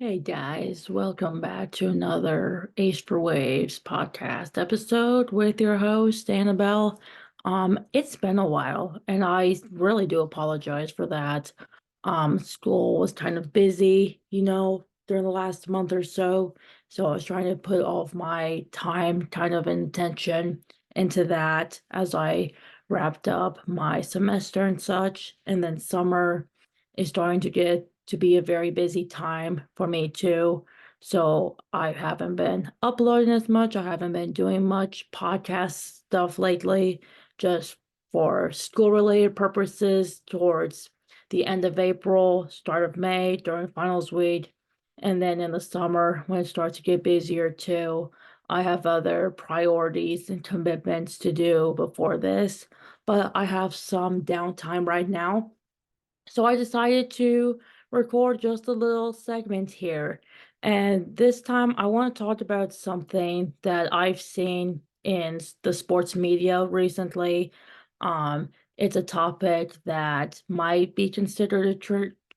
Hey guys, welcome back to another Ace for Waves podcast episode with your host Annabelle. It's been a while and I really do apologize for that. School was kind of busy, during the last month or so. So I was trying to put all of my time kind of and attention into that as I wrapped up my semester and such. And then summer is starting to get to be a very busy time for me too. So I haven't been uploading as much. I haven't been doing much podcast stuff lately, just for school related purposes towards the end of April, start of May during finals week. And then in the summer, when it starts to get busier too, I have other priorities and commitments to do before this. But I have some downtime right now. So I decided to record just a little segment here. And this time I want to talk about something that I've seen in the sports media recently. It's a topic that might be considered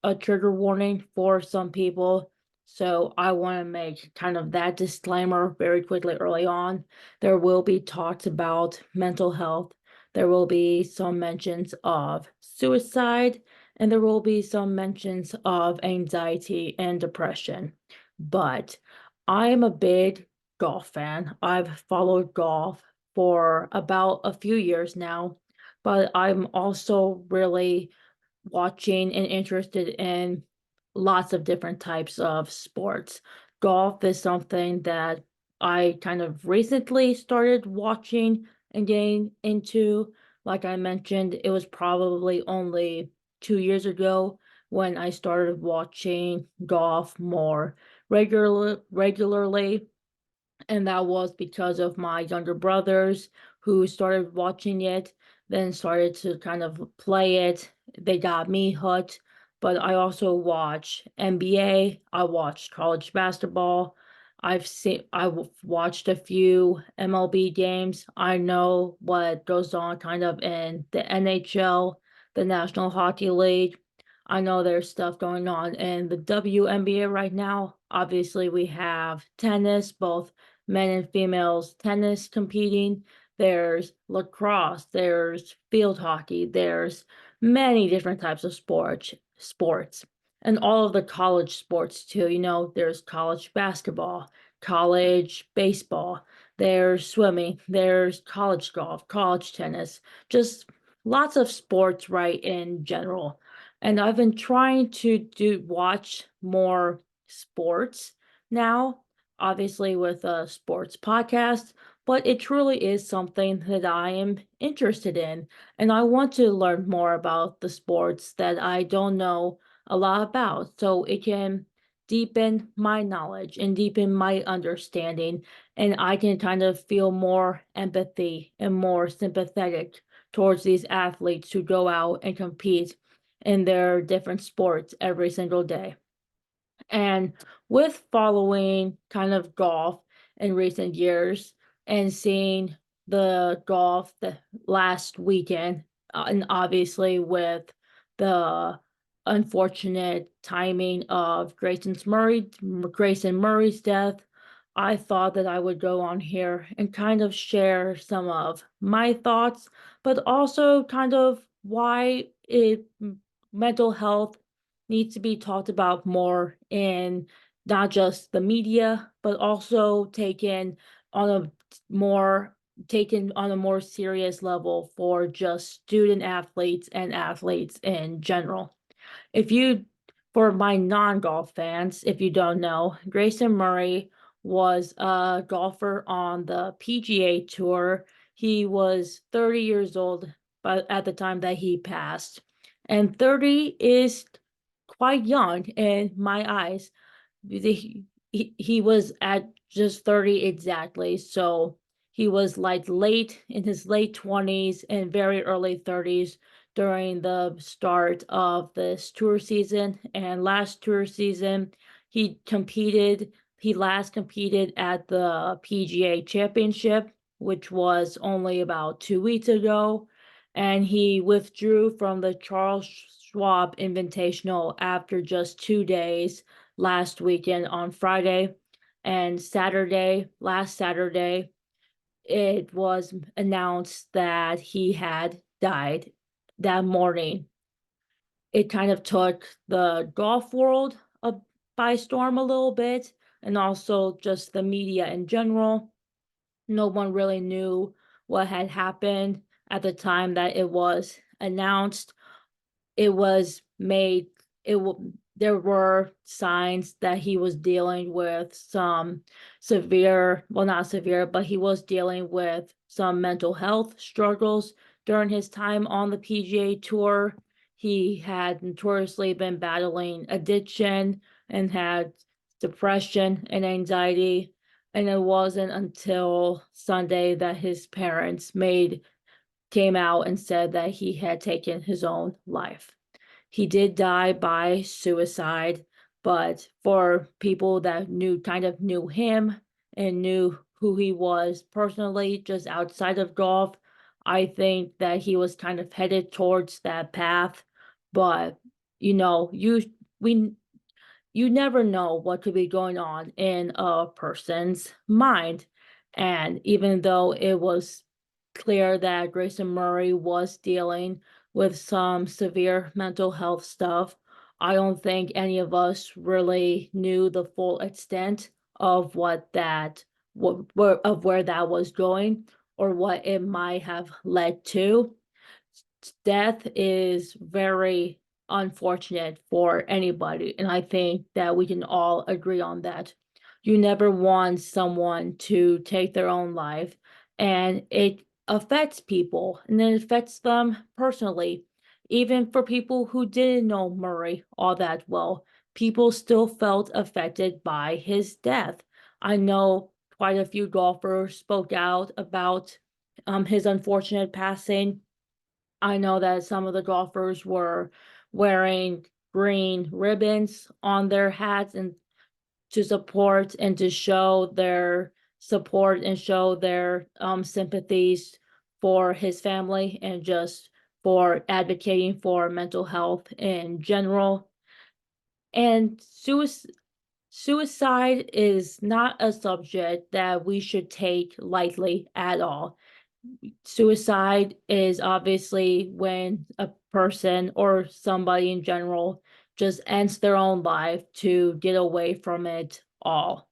a trigger warning for some people. So I want to make kind of that disclaimer very quickly early on. There will be talks about mental health. There will be some mentions of suicide and there will be some mentions of anxiety and depression. But I'm a big golf fan. I've followed golf for about a few years now, but I'm also really watching and interested in lots of different types of sports. Golf is something that I kind of recently started watching and getting into. Like I mentioned, it was probably only 2 years ago when I started watching golf more regularly, and that was because of my younger brothers who started watching it, then started to kind of play it. They got me hooked, but I also watch NBA. I watch college basketball. I've watched a few MLB games. I know what goes on kind of in the NHL, the National Hockey League. I know there's stuff going on in the WNBA right now. Obviously, we have tennis, both men and females tennis competing. There's lacrosse, there's field hockey, there's many different types of sports. And all of the college sports too. There's college basketball, college baseball, there's swimming, there's college golf, college tennis, just lots of sports right in general. And I've been trying to watch more sports now, obviously with a sports podcast, but it truly is something that I am interested in. And I want to learn more about the sports that I don't know a lot about so it can deepen my knowledge and deepen my understanding. And I can kind of feel more empathy and more sympathetic towards these athletes who go out and compete in their different sports every single day. And with following kind of golf in recent years and seeing the golf the last weekend, and obviously with the unfortunate timing of Grayson Murray's death, I thought that I would go on here and kind of share some of my thoughts, but also kind of why mental health needs to be talked about more in not just the media, but also on a more taken on a more serious level for just student athletes and athletes in general. If you, for my non-golf fans, if you don't know, Grayson Murray was a golfer on the PGA Tour. He was 30 years old but at the time that he passed. And 30 is quite young in my eyes. He was at just 30 exactly. So he was like late in his late 20s and very early 30s during the start of this tour season. And last tour season, he last competed at the PGA Championship, which was only about 2 weeks ago. And he withdrew from the Charles Schwab Invitational after just 2 days last weekend on Friday, and last Saturday, it was announced that he had died that morning. It kind of took the golf world by storm a little bit, and also just the media in general. No one really knew what had happened at the time that it was announced. It was made it there were signs that he was dealing with some severe, well, not severe, but he was dealing with some mental health struggles during his time on the PGA Tour. He had notoriously been battling addiction and had depression and anxiety. And it wasn't until Sunday that his parents came out and said that he had taken his own life. He did die by suicide, but for people that kind of knew him and knew who he was personally, just outside of golf, I think that he was kind of headed towards that path. But you know, we you never know what could be going on in a person's mind. And even though it was clear that Grayson Murray was dealing with some severe mental health stuff, I don't think any of us really knew the full extent of of where that was going or what it might have led to. Death is very unfortunate for anybody, and I think that we can all agree on that. You never want someone to take their own life, and it affects people, and it affects them personally. Even for people who didn't know Murray all that well, people still felt affected by his death. I know quite a few golfers spoke out about his unfortunate passing. I know that some of the golfers were wearing green ribbons on their hats and to support and to show their support and show their sympathies for his family and just for advocating for mental health in general. And suicide is not a subject that we should take lightly at all. Suicide is obviously when a person or somebody in general just ends their own life to get away from it all.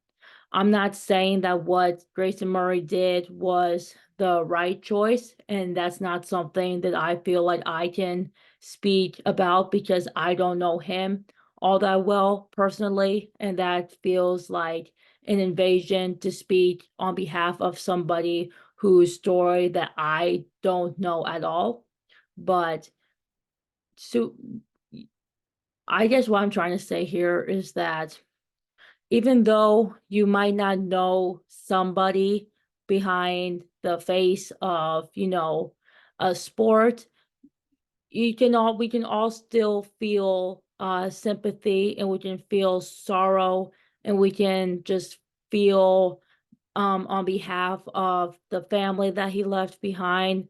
I'm not saying that what Grayson Murray did was the right choice, and that's not something that I feel like I can speak about because I don't know him all that well personally, and that feels like an invasion to speak on behalf of somebody whose story that I don't know at all. But so I guess what I'm trying to say here is that even though you might not know somebody behind the face of, a sport, we can all still feel sympathy, and we can feel sorrow, and we can just feel on behalf of the family that he left behind,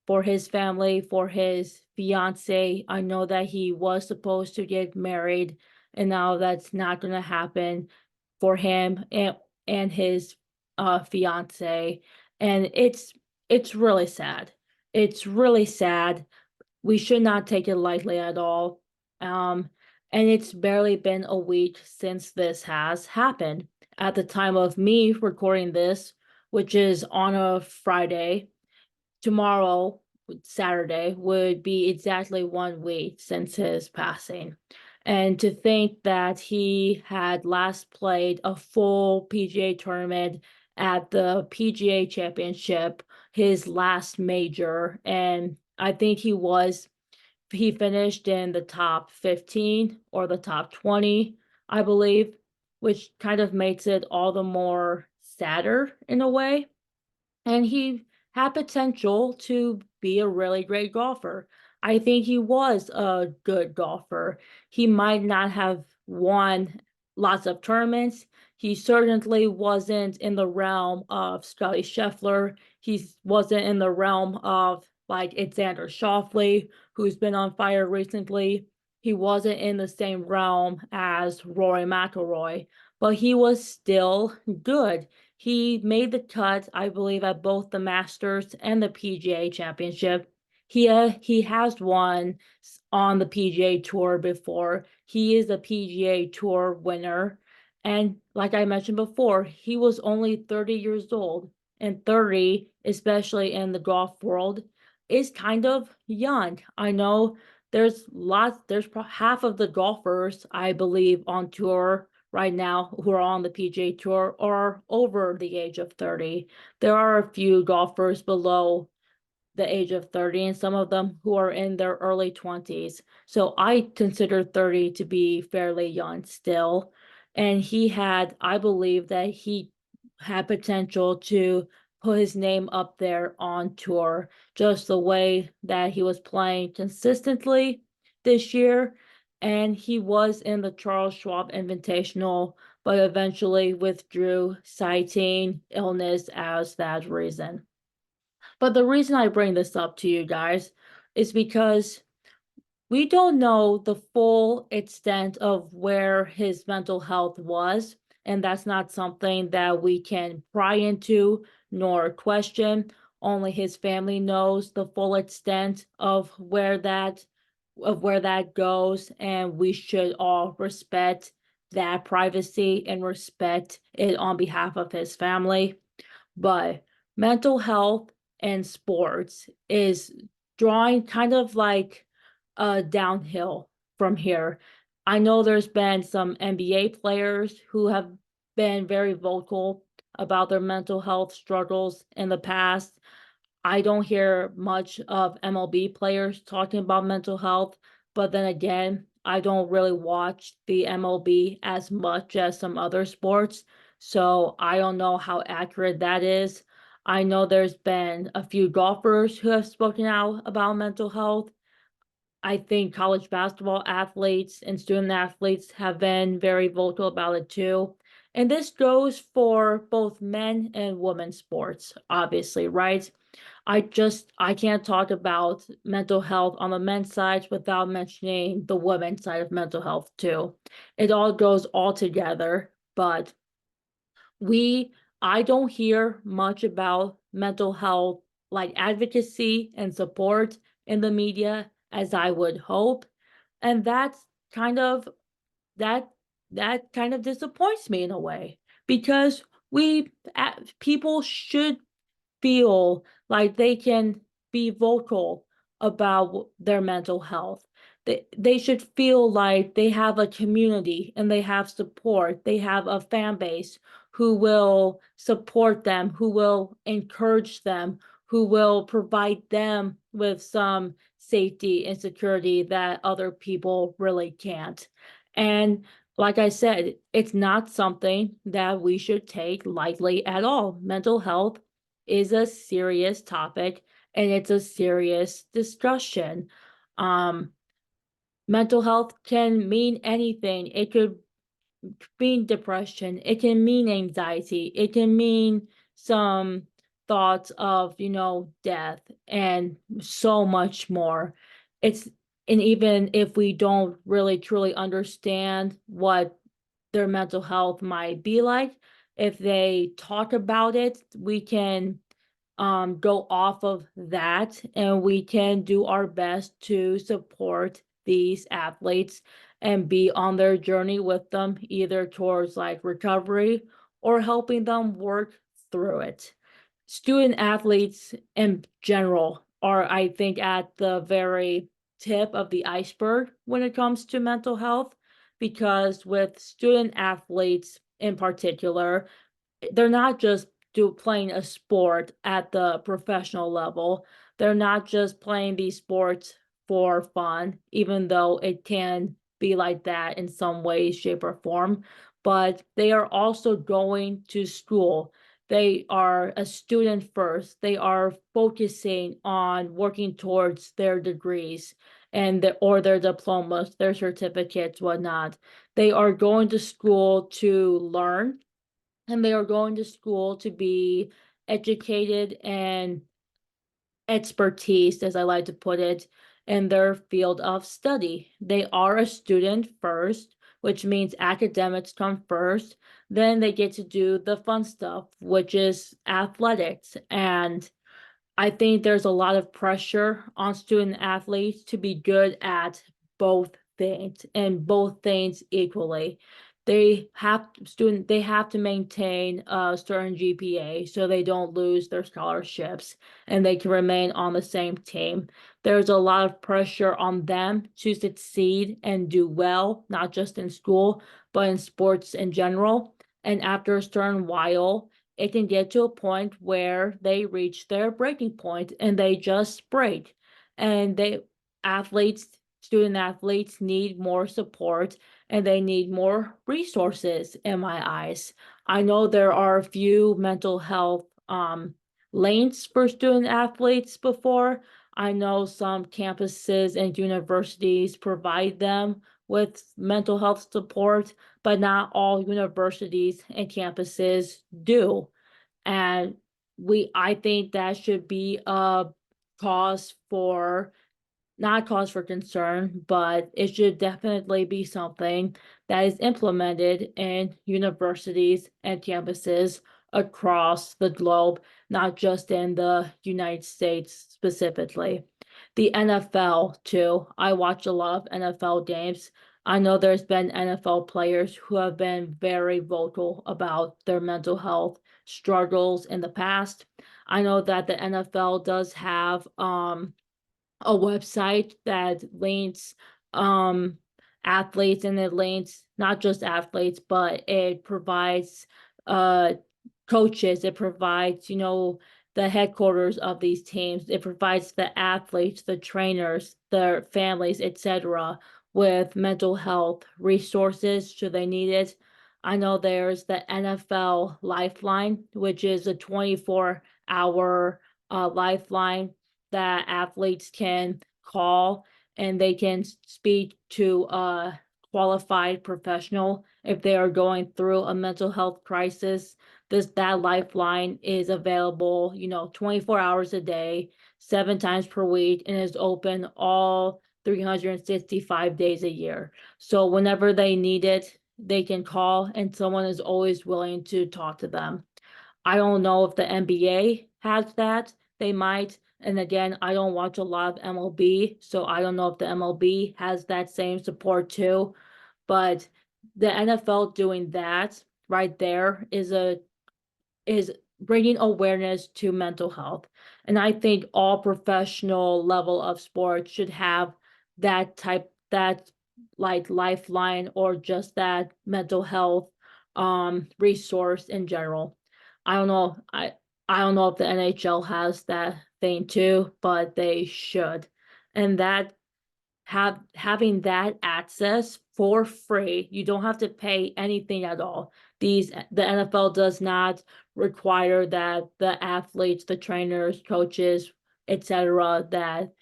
for his family, for his fiance. I know that he was supposed to get married, and now that's not going to happen for him and his fiance. And it's really sad. It's really sad. We should not take it lightly at all. Um, and it's barely been a week since this has happened. At the time of me recording this, which is on a Friday, tomorrow, Saturday, would be exactly 1 week since his passing. And to think that he had last played a full PGA tournament at the PGA Championship, his last major, and I think he finished in the top 15 or the top 20, I believe, which kind of makes it all the more sadder in a way. And he had potential to be a really great golfer. I think he was a good golfer. He might not have won lots of tournaments. He certainly wasn't in the realm of Scotty Scheffler. He wasn't in the realm of like Alexander Schauffele, who's been on fire recently. he wasn't in the same realm as Rory McIlroy, but he was still good. He made the cut, I believe, at both the Masters and the PGA Championship. He has won on the PGA Tour before. He is a PGA Tour winner. And like I mentioned before, he was only 30 years old. And 30, especially in the golf world, is kind of young. I know there's half of the golfers, I believe, on tour right now who are on the PGA Tour are over the age of 30. There are a few golfers below the age of 30 and some of them who are in their early 20s. So I consider 30 to be fairly young still. And I believe that he had potential to put his name up there on tour, just the way that he was playing consistently this year. And he was in the Charles Schwab Invitational, but eventually withdrew, citing illness as that reason. But the reason I bring this up to you guys is because we don't know the full extent of where his mental health was, and that's not something that we can pry into nor question. Only his family knows the full extent of where that goes, and we should all respect that privacy and respect it on behalf of his family. But mental health and sports is drawing kind of like downhill from here. I know there's been some NBA players who have been very vocal about their mental health struggles in the past. I don't hear much of MLB players talking about mental health, but then again, I don't really watch the MLB as much as some other sports, so I don't know how accurate that is. I know there's been a few golfers who have spoken out about mental health. I think college basketball athletes and student athletes have been very vocal about it too. And this goes for both men and women's sports, obviously, right? I can't talk about mental health on the men's side without mentioning the women's side of mental health too. It all goes all together, but we I don't hear much about mental health like advocacy and support in the media as I would hope. And kind of that that kind of disappoints me in a way because people should feel like they can be vocal about their mental health. They should feel like they have a community and they have support. They have a fan base who will support them, who will encourage them, who will provide them with some safety and security that other people really can't. And like I said, it's not something that we should take lightly at all. Mental health is a serious topic and it's a serious discussion. Um, Mental health can mean anything. It could mean depression, it can mean anxiety, it can mean some thoughts of, death and so much more. It's and even if we don't really truly understand what their mental health might be like, if they talk about it, we can go off of that and we can do our best to support these athletes and be on their journey with them, either towards like recovery or helping them work through it. Student athletes in general are, I think, at the very tip of the iceberg when it comes to mental health, because with student athletes in particular, they're not just playing a sport at the professional level. They're not just playing these sports for fun, even though it can be like that in some way, shape, or form. But they are also going to school. They are a student first. They are focusing on working towards their degrees or their diplomas, their certificates, whatnot. They are going to school to learn, and they are going to school to be educated and expertise, as I like to put it, in their field of study. They are a student first, which means academics come first. Then they get to do the fun stuff, which is athletics. And I think there's a lot of pressure on student athletes to be good at both things and both things equally. They have to maintain a certain GPA so they don't lose their scholarships and they can remain on the same team. There's a lot of pressure on them to succeed and do well, not just in school, but in sports in general. And after a certain while, it can get to a point where they reach their breaking point and they just break. And athletes, student athletes need more support and they need more resources in my eyes. I know there are a few mental health lanes for student athletes before. I know some campuses and universities provide them with mental health support, but not all universities and campuses do. And I think that should be a cause for not cause for concern, but it should definitely be something that is implemented in universities and campuses across the globe, not just in the United States specifically. The NFL, too. I watch a lot of NFL games. I know there's been NFL players who have been very vocal about their mental health struggles in the past. I know that the NFL does have a website that links um athletes, and it links not just athletes, but it provides uh coaches, it provides, the headquarters of these teams, it provides the athletes, the trainers, their families, etc., with mental health resources should they need it. I know there's the NFL Lifeline, which is a 24-hour lifeline that athletes can call, and they can speak to a qualified professional if they are going through a mental health crisis. That lifeline is available, 24 hours a day, 7 times per week, and is open all 365 days a year. So whenever they need it, they can call, and someone is always willing to talk to them. I don't know if the NBA has that. They might. And again, I don't watch a lot of MLB, so I don't know if the MLB has that same support too. But the NFL doing that right there is bringing awareness to mental health. And I think all professional level of sports should have that like lifeline or just that mental health resource in general. I don't know. I don't know if the NHL has that thing too, but they should. And having that access for free, you don't have to pay anything at all. The NFL does not require that the athletes, the trainers, coaches, etc., that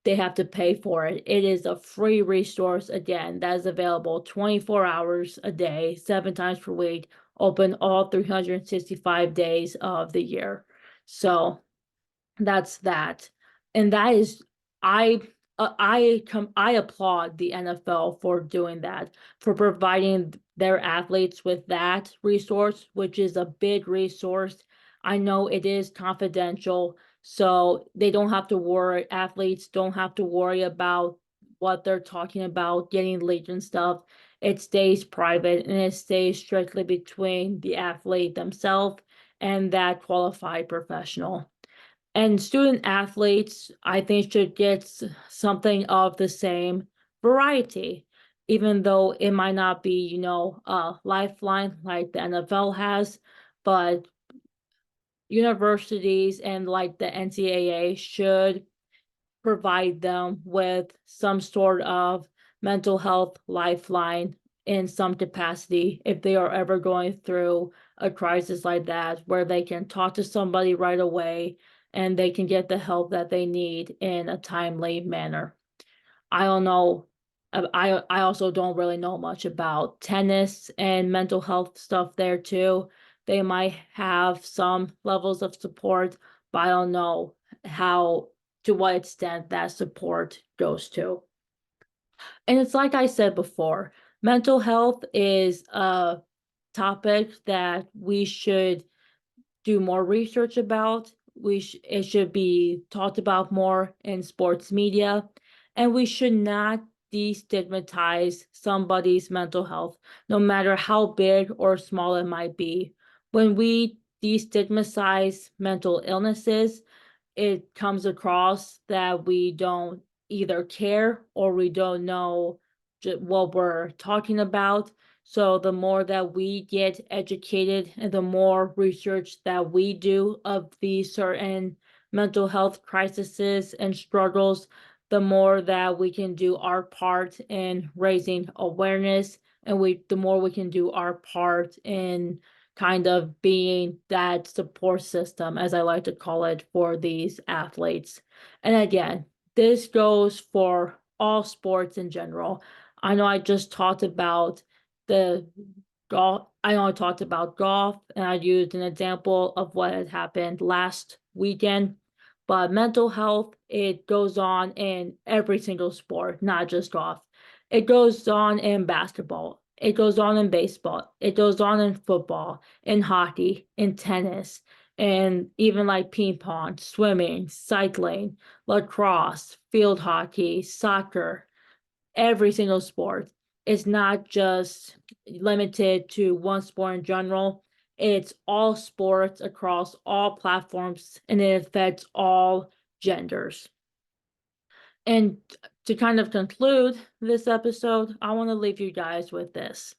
they have to pay for it. It is a free resource, again, that is available 24 hours a day, 7 times per week, open all 365 days of the year. So that's that. And that is, I I applaud the NFL for doing that, for providing their athletes with that resource, which is a big resource. I know it is confidential, so they don't have to worry, athletes don't have to worry about what they're talking about, getting leaked and stuff. It stays private and it stays strictly between the athlete themselves and that qualified professional. And student athletes, I think, should get something of the same variety, even though it might not be, a lifeline like the NFL has, but universities and like the NCAA should provide them with some sort of mental health lifeline in some capacity if they are ever going through a crisis like that, where they can talk to somebody right away and they can get the help that they need in a timely manner. I don't know. I also don't really know much about tennis and mental health stuff there too. They might have some levels of support, but I don't know how to what extent that support goes to. And it's like I said before, mental health is a topic that we should do more research about. It should be talked about more in sports media, and we should not destigmatize somebody's mental health, no matter how big or small it might be. When we destigmatize mental illnesses, it comes across that we don't either care or we don't know what we're talking about. So the more that we get educated and the more research that we do of these certain mental health crises and struggles, the more that we can do our part in raising awareness, and the more we can do our part in kind of being that support system, as I like to call it, for these athletes. And again, this goes for all sports in general. I know I just talked about the golf. I know I talked about golf, and I used an example of what had happened last weekend. But mental health, it goes on in every single sport, not just golf. It goes on in basketball. It goes on in baseball. It goes on in football, in hockey, in tennis, and even like ping pong, swimming, cycling, lacrosse, field hockey, soccer, every single sport. It's not just limited to one sport in general. It's all sports across all platforms, and it affects all genders. And to kind of conclude this episode, I want to leave you guys with this.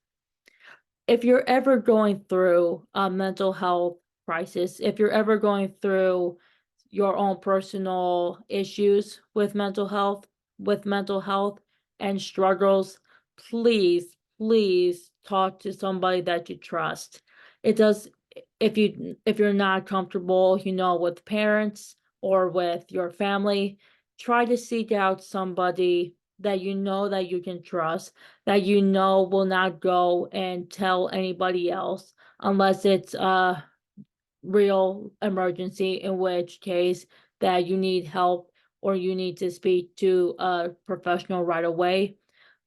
If you're ever going through a mental health crisis, if you're ever going through your own personal issues with mental health and struggles, please talk to somebody that you trust. It does, if you're not comfortable, with parents or with your family, try to seek out somebody that that you can trust, that will not go and tell anybody else unless it's a real emergency, in which case that you need help or you need to speak to a professional right away.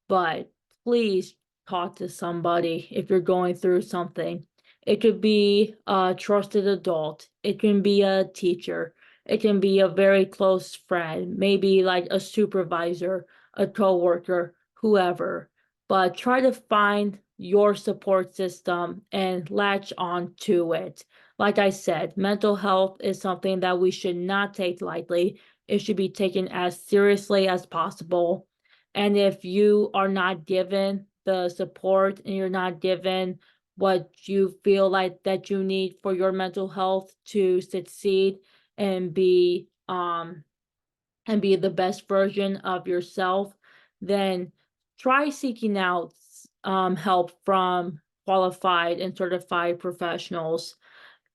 But please talk to somebody if you're going through something. It could be a trusted adult, it can be a teacher, it can be a very close friend, maybe like a supervisor, a coworker, whoever. But try to find your support system and latch on to it. Like I said, mental health is something that we should not take lightly. It should be taken as seriously as possible. And if you are not given the support and you're not given what you feel like that you need for your mental health to succeed and be the best version of yourself, then try seeking out help from qualified and certified professionals.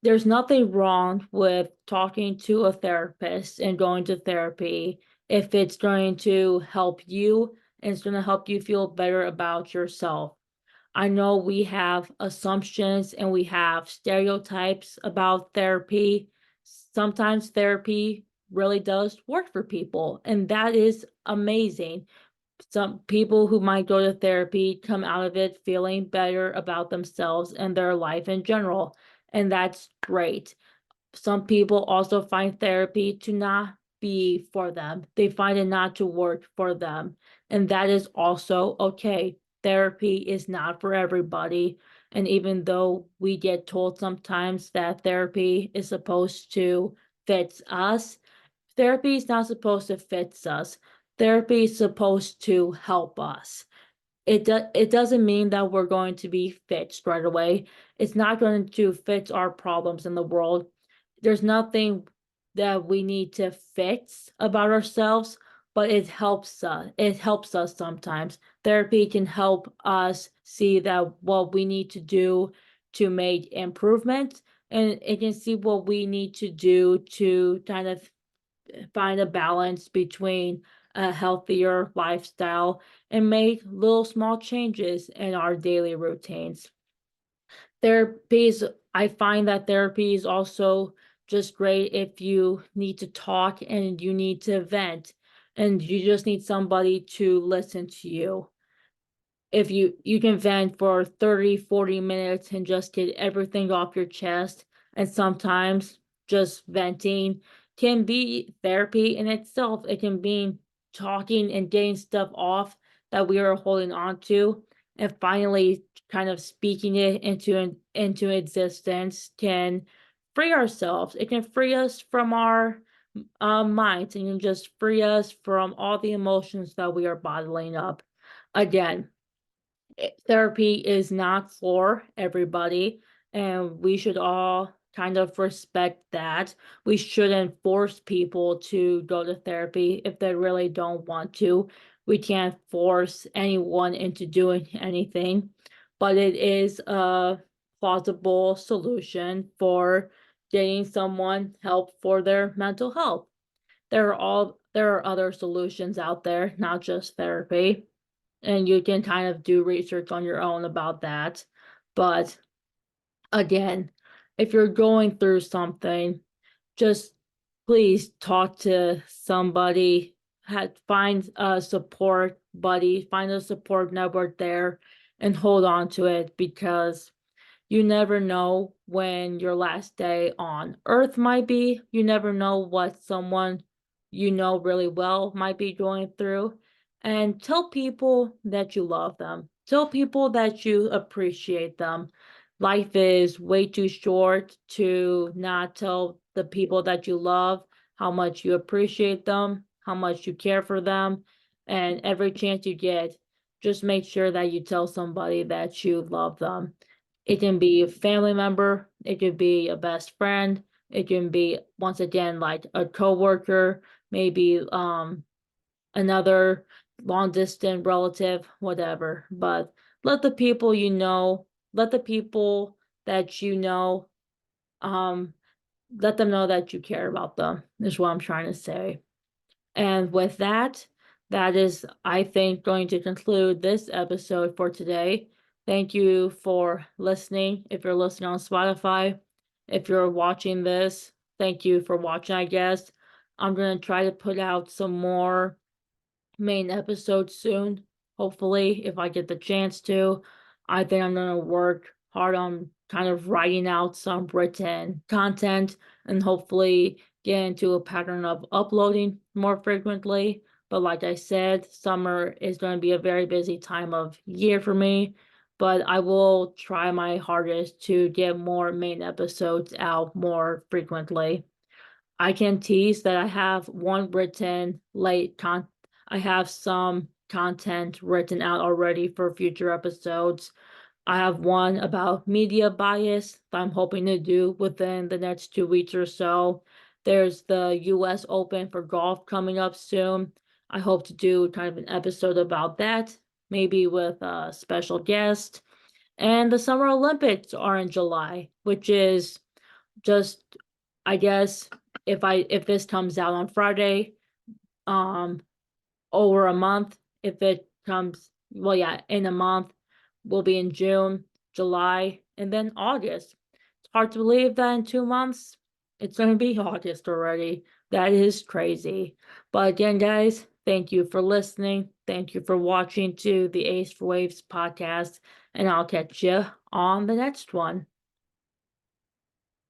There's nothing wrong with talking to a therapist and going to therapy if it's going to help you and it's going to help you feel better about yourself. I know we have assumptions and we have stereotypes about therapy. Sometimes therapy really does work for people, and that is amazing. Some people who might go to therapy come out of it feeling better about themselves and their life in general, and that's great. Some people also find therapy to not be for them. They find it not to work for them, and that is also okay. Therapy is not for everybody, and even though we get told sometimes that therapy is supposed to fit us, therapy is not supposed to fit us. Therapy is supposed to help us. It doesn't mean that we're going to be fixed right away. It's not going to fix our problems in the world. There's nothing that we need to fix about ourselves, but it helps us sometimes. Therapy can help us see that what we need to do to make improvements, and it can see what we need to do to kind of find a balance between a healthier lifestyle and make little small changes in our daily routines. I find that therapy is also just great if you need to talk and you need to vent and you just need somebody to listen to you. If you can vent for 30-40 minutes and just get everything off your chest, and sometimes just venting can be therapy in itself. It can be talking and getting stuff off that we are holding on to, and finally kind of speaking it into existence can free ourselves. It can free us from our minds, and can just free us from all the emotions that we are bottling up. Again, therapy is not for everybody, and we should all kind of respect that. We shouldn't force people to go to therapy if they really don't want to. We can't force anyone into doing anything, but it is a plausible solution for getting someone help for their mental health. There are other solutions out there, not just therapy, and you can kind of do research on your own about that. But again, if you're going through something, just please talk to somebody, find a support buddy, find a support network there, and hold on to it, because you never know when your last day on earth might be. You never know what someone you know really well might be going through. And tell people that you love them. Tell people that you appreciate them. Life is way too short to not tell the people that you love how much you appreciate them, how much you care for them. And every chance you get, just make sure that you tell somebody that you love them. It can be a family member, it could be a best friend, it can be, once again, like a coworker, maybe another long distance relative, whatever. But let the people you know, let the people that you know, um, let them know that you care about them, is what I'm trying to say. And with that, that is, I think, going to conclude this episode for today. Thank you for listening. If you're listening on Spotify, if you're watching this, thank you for watching, I guess. I'm going to try to put out some more main episode soon. Hopefully, if I get the chance to. I think I'm going to work hard on kind of writing out some written content and hopefully get into a pattern of uploading more frequently. But like I said, summer is going to be a very busy time of year for me. But I will try my hardest to get more main episodes out more frequently. I can tease that I have one written I have some content written out already for future episodes. I have one about media bias that I'm hoping to do within the next 2 weeks or so. There's the US Open for golf coming up soon. I hope to do kind of an episode about that, maybe with a special guest. And the Summer Olympics are in July, which is just, I guess, if this comes out on Friday, um over a month. If it comes, well, yeah, in a month, we'll be in June, July, and then August. It's hard to believe that in 2 months it's going to be August already. That is crazy. But again, guys, thank you for listening. Thank you for watching to the Ace for Waves podcast, and I'll catch you on the next one.